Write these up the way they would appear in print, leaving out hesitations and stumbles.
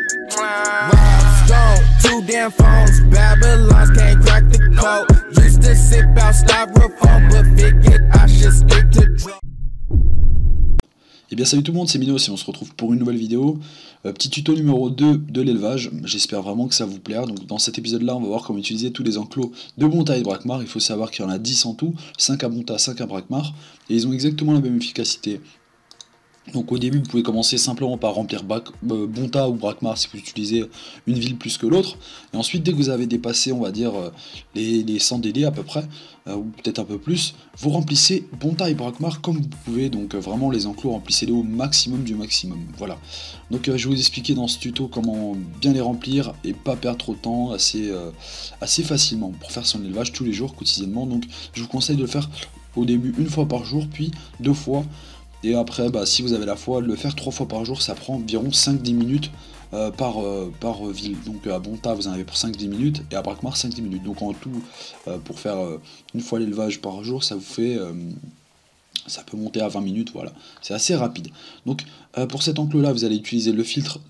Rob's gone, 2 damn phones, Babylons can't crack the code. Used to sip out styrofoam, but figured I should stick to drugs. Et bien salut tout le monde, c'est Minos et on se retrouve pour une nouvelle vidéo. Petit tuto numéro 2 de l'élevage, j'espère vraiment que ça vous plaire. Donc dans cet épisode là on va voir comment utiliser tous les enclos de Bonta et de Brakmar. Il faut savoir qu'il y en a 10 en tout, 5 à Bonta, 5 à Brakmar. Et ils ont exactement la même efficacité. Donc au début vous pouvez commencer simplement par remplir Bonta ou Brakmar si vous utilisez une ville plus que l'autre. Et ensuite dès que vous avez dépassé on va dire les 100 DD à peu près, ou peut-être un peu plus, vous remplissez Bonta et Brakmar comme vous pouvez. Donc vraiment les enclos remplissez-les au maximum du maximum. Voilà. Donc je vais vous expliquer dans ce tuto comment bien les remplir et pas perdre trop de temps assez facilement pour faire son élevage tous les jours quotidiennement. Donc je vous conseille de le faire au début une fois par jour puis 2 fois. Et après, si vous avez la foi, le faire 3 fois par jour, ça prend environ 5-10 minutes par ville. Donc à Bonta, vous en avez pour 5-10 minutes, et à Brakmar, 5-10 minutes. Donc en tout, pour faire une fois l'élevage par jour, ça vous fait... ça peut monter à 20 minutes, voilà. C'est assez rapide. Donc pour cet enclos-là, vous allez utiliser le filtre,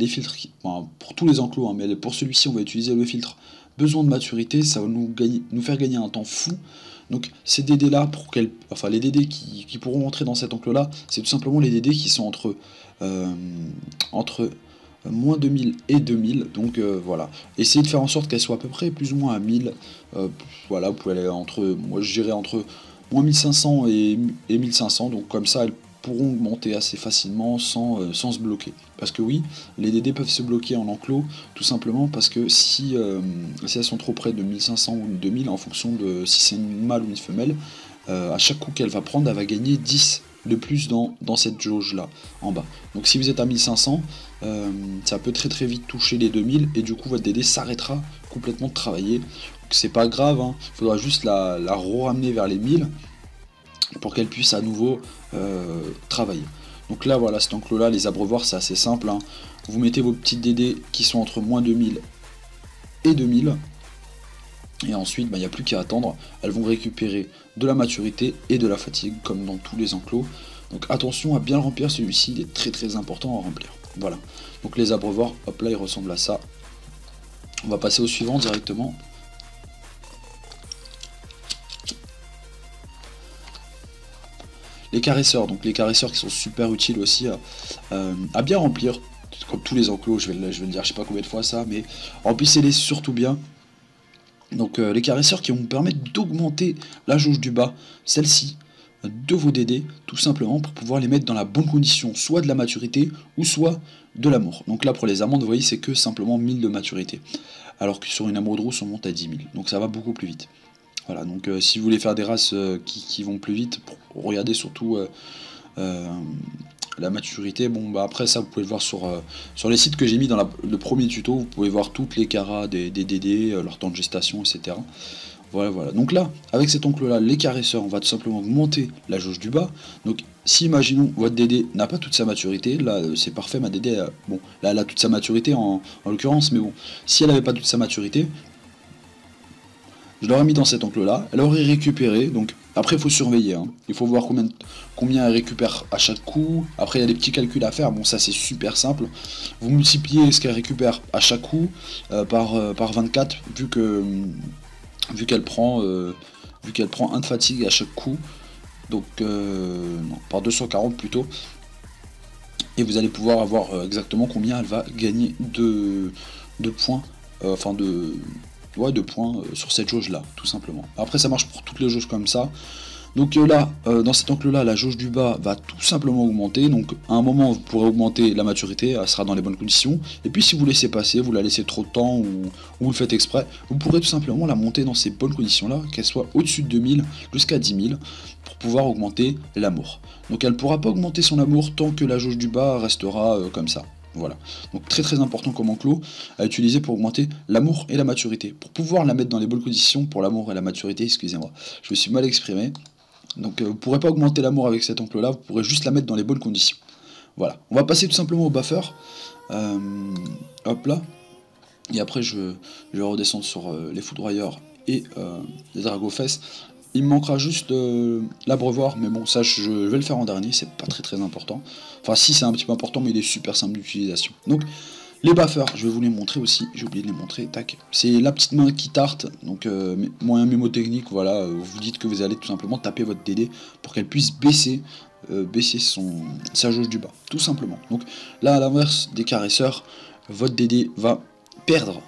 pour tous les enclos, hein, mais pour celui-ci, on va utiliser le filtre besoin de maturité. Ça va nous faire gagner un temps fou. Donc ces DD là, les DD qui pourront entrer dans cet enclos là, c'est tout simplement les DD qui sont entre moins 2000 et 2000, donc voilà. Essayez de faire en sorte qu'elles soient à peu près plus ou moins à 1000, voilà, vous pouvez aller moi je dirais entre moins 1500 et 1500, donc comme ça elles pourront augmenter assez facilement sans se bloquer. Parce que oui, les DD peuvent se bloquer en enclos, tout simplement parce que si elles sont trop près de 1500 ou 2000, en fonction de si c'est une mâle ou une femelle, à chaque coup qu'elle va prendre, elle va gagner 10 de plus dans cette jauge là, en bas. Donc si vous êtes à 1500, ça peut très vite toucher les 2000, et du coup votre DD s'arrêtera complètement de travailler. C'est pas grave, hein, il faudra juste la ramener vers les 1000, pour qu'elle puisse à nouveau travailler. Donc là voilà, cet enclos là, les abreuvoirs c'est assez simple, hein. Vous mettez vos petits DD qui sont entre moins 2000 et 2000, et ensuite il n'y a plus qu'à attendre. Elles vont récupérer de la maturité et de la fatigue comme dans tous les enclos. Donc attention à bien le remplir, celui-ci il est très important à remplir. Voilà, donc les abreuvoirs, hop là, ils ressemblent à ça. On va passer au suivant directement. Les caresseurs, donc les caresseurs qui sont super utiles aussi à bien remplir, comme tous les enclos, je vais le dire, je sais pas combien de fois ça, mais remplissez-les surtout bien. Donc les caresseurs qui vont vous permettre d'augmenter la jauge du bas, celle-ci, de vos DD, tout simplement pour pouvoir les mettre dans la bonne condition, soit de la maturité, ou soit de l'amour. Donc là pour les amandes, vous voyez, c'est que simplement 1000 de maturité, alors que sur une amour de rousse on monte à 10 000, donc ça va beaucoup plus vite. Voilà, donc si vous voulez faire des races qui vont plus vite, regardez surtout la maturité. Bon, après ça, vous pouvez le voir sur les sites que j'ai mis dans le premier tuto. Vous pouvez voir toutes les caras des DD, leur temps de gestation, etc. Voilà. Donc là, avec cet enclos-là, les caresseurs, on va tout simplement augmenter la jauge du bas. Donc si, imaginons, votre DD n'a pas toute sa maturité, là c'est parfait, ma DD, bon, là elle a toute sa maturité en l'occurrence, mais bon, si elle n'avait pas toute sa maturité, je l'aurais mis dans cet enclos là, elle aurait récupéré. Donc après il faut surveiller, hein. Il faut voir combien elle récupère à chaque coup. Après il y a des petits calculs à faire, bon ça c'est super simple. Vous multipliez ce qu'elle récupère à chaque coup par 24, vu qu'elle prend 1 de fatigue à chaque coup. Donc non, par 240 plutôt. Et vous allez pouvoir avoir exactement combien elle va gagner de points, de points sur cette jauge là, tout simplement. Après ça marche pour toutes les jauges comme ça. Donc là, dans cet enclos là, la jauge du bas va tout simplement augmenter. Donc à un moment vous pourrez augmenter la maturité, elle sera dans les bonnes conditions. Et puis si vous laissez passer, vous la laissez trop de temps, ou vous le faites exprès, vous pourrez tout simplement la monter dans ces bonnes conditions là, qu'elle soit au-dessus de 2000 jusqu'à 10 000, pour pouvoir augmenter l'amour. Donc elle ne pourra pas augmenter son amour tant que la jauge du bas restera comme ça. Voilà, donc très important comme enclos à utiliser pour augmenter l'amour et la maturité. Pour pouvoir la mettre dans les bonnes conditions pour l'amour et la maturité, excusez-moi, je me suis mal exprimé. Donc vous ne pourrez pas augmenter l'amour avec cet enclos là, vous pourrez juste la mettre dans les bonnes conditions. Voilà, on va passer tout simplement au buffer. Hop là. Et après je vais redescendre sur les foudroyeurs et les dragofesses. Il me manquera juste l'abreuvoir, mais bon, ça je vais le faire en dernier, c'est pas très important. Enfin si, c'est un petit peu important, mais il est super simple d'utilisation. Donc Les buffers, je vais vous les montrer aussi, j'ai oublié de les montrer, tac. C'est la petite main qui tarte, donc moyen mémotechnique, voilà, vous dites que vous allez tout simplement taper votre DD pour qu'elle puisse baisser sa jauge du bas, tout simplement. Donc là, à l'inverse des caresseurs, votre DD va perdre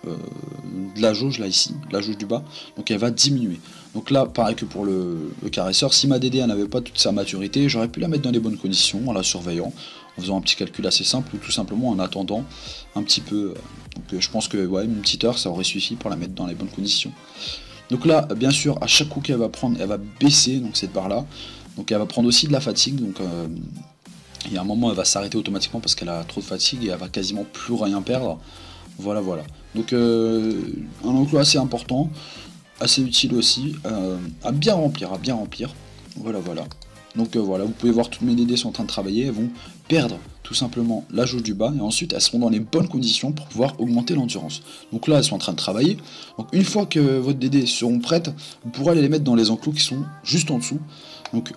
de la jauge là ici, de la jauge du bas, donc elle va diminuer. Donc là, pareil que pour le caresseur, si ma DD n'avait pas toute sa maturité, j'aurais pu la mettre dans les bonnes conditions en la surveillant, en faisant un petit calcul assez simple, ou tout simplement en attendant un petit peu. Donc je pense que ouais, une petite heure, ça aurait suffi pour la mettre dans les bonnes conditions. Donc là, bien sûr, à chaque coup qu'elle va prendre, elle va baisser, donc cette barre là. Donc elle va prendre aussi de la fatigue, donc il y a un moment elle va s'arrêter automatiquement parce qu'elle a trop de fatigue et elle va quasiment plus rien perdre. Voilà. Donc un enclos assez important, assez utile aussi, à bien remplir. Voilà. Donc voilà, vous pouvez voir toutes mes DD sont en train de travailler, elles vont perdre tout simplement la jauge du bas et ensuite elles seront dans les bonnes conditions pour pouvoir augmenter l'endurance. Donc là elles sont en train de travailler, donc une fois que votre DD seront prêtes, vous pourrez aller les mettre dans les enclos qui sont juste en dessous. Donc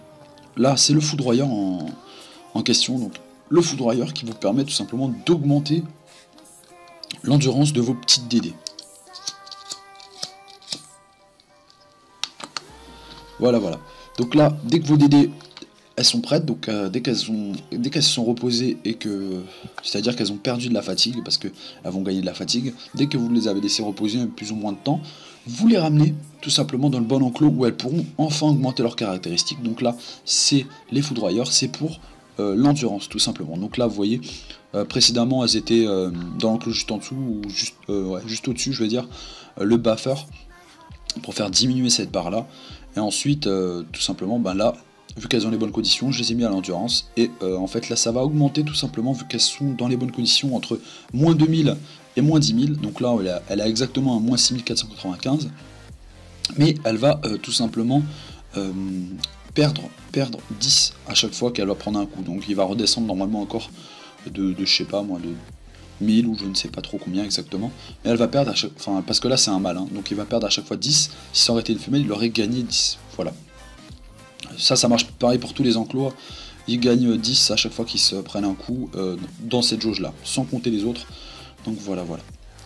là c'est le foudroyeur en question, donc le foudroyeur qui vous permet tout simplement d'augmenter l'endurance de vos petites DD. Voilà. Donc là, dès que vos DD elles sont prêtes, donc dès qu'elles se sont reposées et que, c'est-à-dire qu'elles ont perdu de la fatigue, parce qu'elles vont gagner de la fatigue, dès que vous les avez laissées reposer plus ou moins de temps, vous les ramenez tout simplement dans le bon enclos où elles pourront enfin augmenter leurs caractéristiques. Donc là, c'est les foudroyeurs, c'est pour l'endurance tout simplement. Donc là, vous voyez, précédemment, elles étaient dans l'enclos juste en dessous, ou juste au-dessus, je veux dire, le buffer, pour faire diminuer cette barre là. Et ensuite, tout simplement, là, vu qu'elles ont les bonnes conditions, je les ai mis à l'endurance. Et en fait, là, ça va augmenter tout simplement, vu qu'elles sont dans les bonnes conditions, entre moins 2000 et moins 10 000. Donc là, elle a exactement un moins 6495. Mais elle va tout simplement perdre 10 à chaque fois qu'elle va prendre un coup. Donc il va redescendre normalement encore de je sais pas moi, de 1000 ou je ne sais pas trop combien exactement. Mais elle va perdre à chaque fois, enfin, parce que là c'est un mâle, hein, donc il va perdre à chaque fois 10. Si ça aurait été une femelle, il aurait gagné 10. Voilà. Ça marche pareil pour tous les enclos. Ils gagnent 10 à chaque fois qu'ils se prennent un coup dans cette jauge là, sans compter les autres. Donc voilà.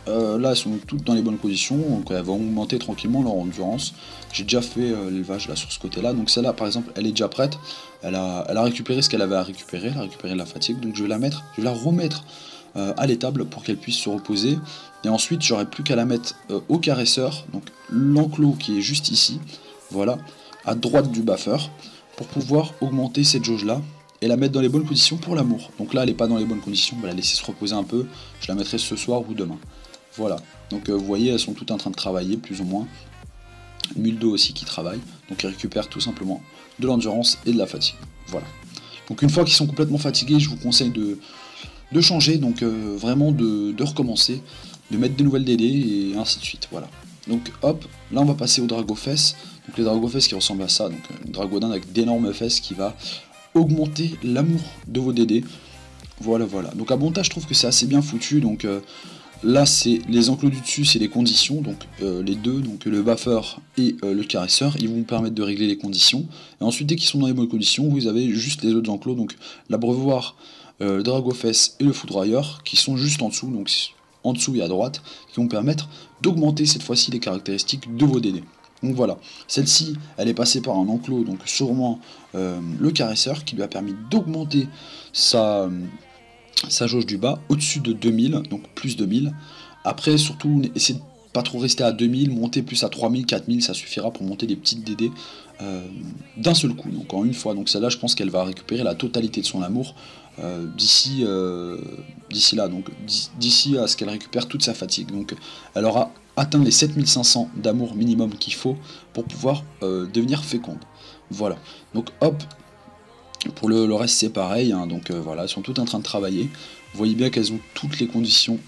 Là elles sont toutes dans les bonnes conditions, donc elles vont augmenter tranquillement leur endurance. J'ai déjà fait l'élevage là sur ce côté là, donc celle-là par exemple elle est déjà prête, elle a récupéré ce qu'elle avait à récupérer, elle a récupéré de la fatigue, donc je vais la remettre à l'étable pour qu'elle puisse se reposer. Et ensuite j'aurai plus qu'à la mettre au caresseur, donc l'enclos qui est juste ici, voilà, à droite du buffer, pour pouvoir augmenter cette jauge là et la mettre dans les bonnes conditions pour l'amour. Donc là elle n'est pas dans les bonnes conditions, on va la laisser se reposer un peu, je la mettrai ce soir ou demain. Voilà, donc vous voyez, elles sont toutes en train de travailler, plus ou moins. Muldo aussi qui travaille, donc ils récupèrent tout simplement de l'endurance et de la fatigue. Voilà. Donc une fois qu'ils sont complètement fatigués, je vous conseille de changer, donc vraiment de recommencer, de mettre des nouvelles DD et ainsi de suite. Voilà. Donc hop, là on va passer aux dragofesses. Donc les dragofesses qui ressemblent à ça, donc une dragodin avec d'énormes fesses qui va augmenter l'amour de vos DD. Voilà. Donc à montage, je trouve que c'est assez bien foutu, donc là, c'est les enclos du dessus, c'est les conditions, donc les deux, donc le buffer et le caresseur, ils vont vous permettre de régler les conditions. Et ensuite, dès qu'ils sont dans les bonnes conditions, vous avez juste les autres enclos, donc l'abreuvoir, le dragofesse et le foudroyeur, qui sont juste en dessous, donc en dessous et à droite, qui vont permettre d'augmenter cette fois-ci les caractéristiques de vos DD. Donc voilà, celle-ci, elle est passée par un enclos, donc sûrement le caresseur, qui lui a permis d'augmenter sa jauge du bas au-dessus de 2000, donc plus 2000. Après, surtout, essayez de pas trop rester à 2000, monter plus à 3000, 4000, ça suffira pour monter des petites DD d'un seul coup, donc en une fois. Donc celle-là, je pense qu'elle va récupérer la totalité de son amour d'ici là, donc d'ici à ce qu'elle récupère toute sa fatigue. Donc elle aura atteint les 7500 d'amour minimum qu'il faut pour pouvoir devenir féconde. Voilà, donc hop. Pour le reste c'est pareil, hein, donc voilà, elles sont toutes en train de travailler. Vous voyez bien qu'elles ont toutes les conditions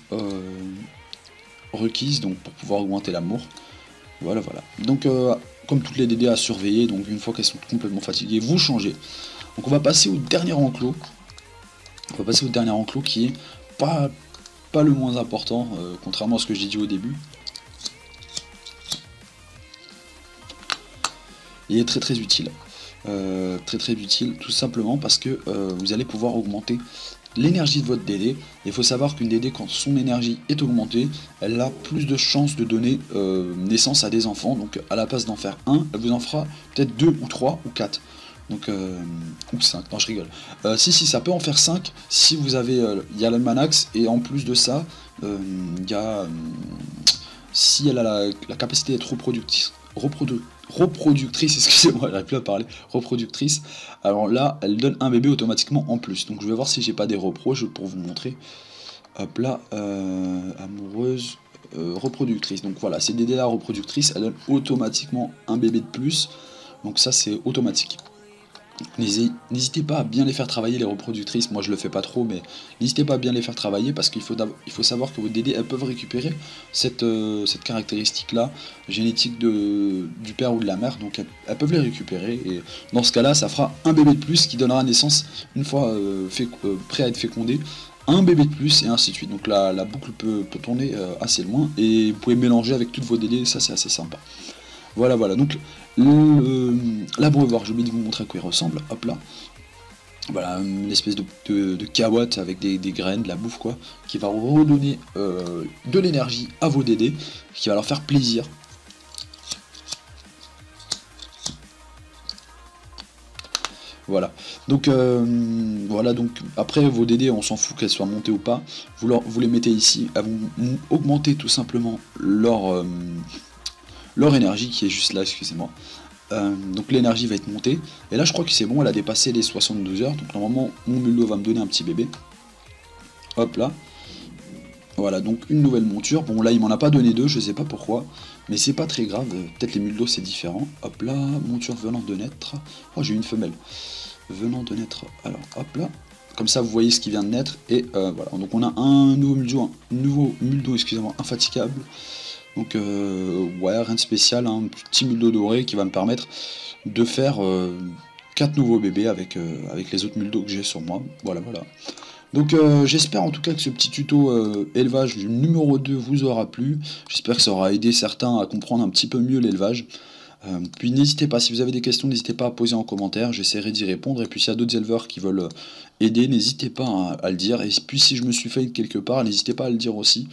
requises donc pour pouvoir augmenter l'amour. Voilà. Donc comme toutes les DD à surveiller, donc une fois qu'elles sont complètement fatiguées, vous changez. Donc on va passer au dernier enclos. Qui est pas le moins important, contrairement à ce que j'ai dit au début. Il est très utile. Très utile, tout simplement parce que vous allez pouvoir augmenter l'énergie de votre DD. Il faut savoir qu'une DD, quand son énergie est augmentée, elle a plus de chances de donner naissance à des enfants. Donc à la place d'en faire un, elle vous en fera peut-être 2 ou 3 ou 4. Donc, ou 5, non je rigole. Si, ça peut en faire 5 si vous avez, il y a l'almanax, et en plus de ça, il y a, si elle a la capacité d'être reproductrice, excusez-moi, j'arrive plus à parler, reproductrice, alors là, elle donne un bébé automatiquement en plus. Donc je vais voir si j'ai pas des repros, pour vous montrer. Hop là, amoureuse, reproductrice. Donc voilà, ces DD là reproductrice, elle donne automatiquement un bébé de plus. Donc ça c'est automatique. N'hésitez pas à bien les faire travailler, les reproductrices. Moi je le fais pas trop, mais n'hésitez pas à bien les faire travailler, parce qu'il faut savoir que vos DD, elles peuvent récupérer cette caractéristique là génétique du père ou de la mère. Donc elles peuvent les récupérer, et dans ce cas là ça fera un bébé de plus qui donnera naissance une fois prêt à être fécondé, un bébé de plus, et ainsi de suite. Donc la boucle peut tourner assez loin, et vous pouvez mélanger avec toutes vos DD, ça c'est assez sympa. Voilà, donc l'abreuvoir, j'ai oublié de vous montrer à quoi il ressemble, hop là. Voilà, une espèce de carotte avec des graines, de la bouffe quoi, qui va redonner de l'énergie à vos DD, qui va leur faire plaisir. Voilà, donc après vos DD, on s'en fout qu'elles soient montées ou pas, vous les mettez ici, elles vont augmenter tout simplement leur énergie qui est juste là, excusez-moi. Donc l'énergie va être montée, et là je crois que c'est bon, elle a dépassé les 72 heures, donc normalement mon muldo va me donner un petit bébé. Hop là. Voilà, donc une nouvelle monture. Bon là il m'en a pas donné 2, je sais pas pourquoi, mais c'est pas très grave, peut-être les muldos c'est différent. Hop là, monture venant de naître. Oh, j'ai une femelle venant de naître, alors hop là. Comme ça vous voyez ce qui vient de naître, et voilà, donc on a un nouveau muldo, excusez-moi, infatigable. Donc ouais, rien de spécial, un petit muldo doré qui va me permettre de faire 4 nouveaux bébés avec les autres muldos que j'ai sur moi. Voilà. Donc j'espère en tout cas que ce petit tuto élevage numéro 2 vous aura plu. J'espère que ça aura aidé certains à comprendre un petit peu mieux l'élevage. Puis n'hésitez pas, si vous avez des questions, n'hésitez pas à poser en commentaire, j'essaierai d'y répondre. Et puis s'il y a d'autres éleveurs qui veulent aider, n'hésitez pas à le dire. Et puis si je me suis fait quelque part, n'hésitez pas à le dire aussi.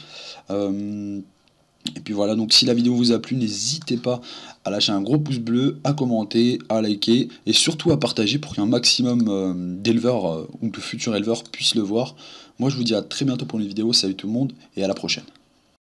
Et puis voilà, donc si la vidéo vous a plu, n'hésitez pas à lâcher un gros pouce bleu, à commenter, à liker, et surtout à partager pour qu'un maximum d'éleveurs ou de futurs éleveurs puissent le voir. Moi je vous dis à très bientôt pour une vidéo, salut tout le monde, et à la prochaine.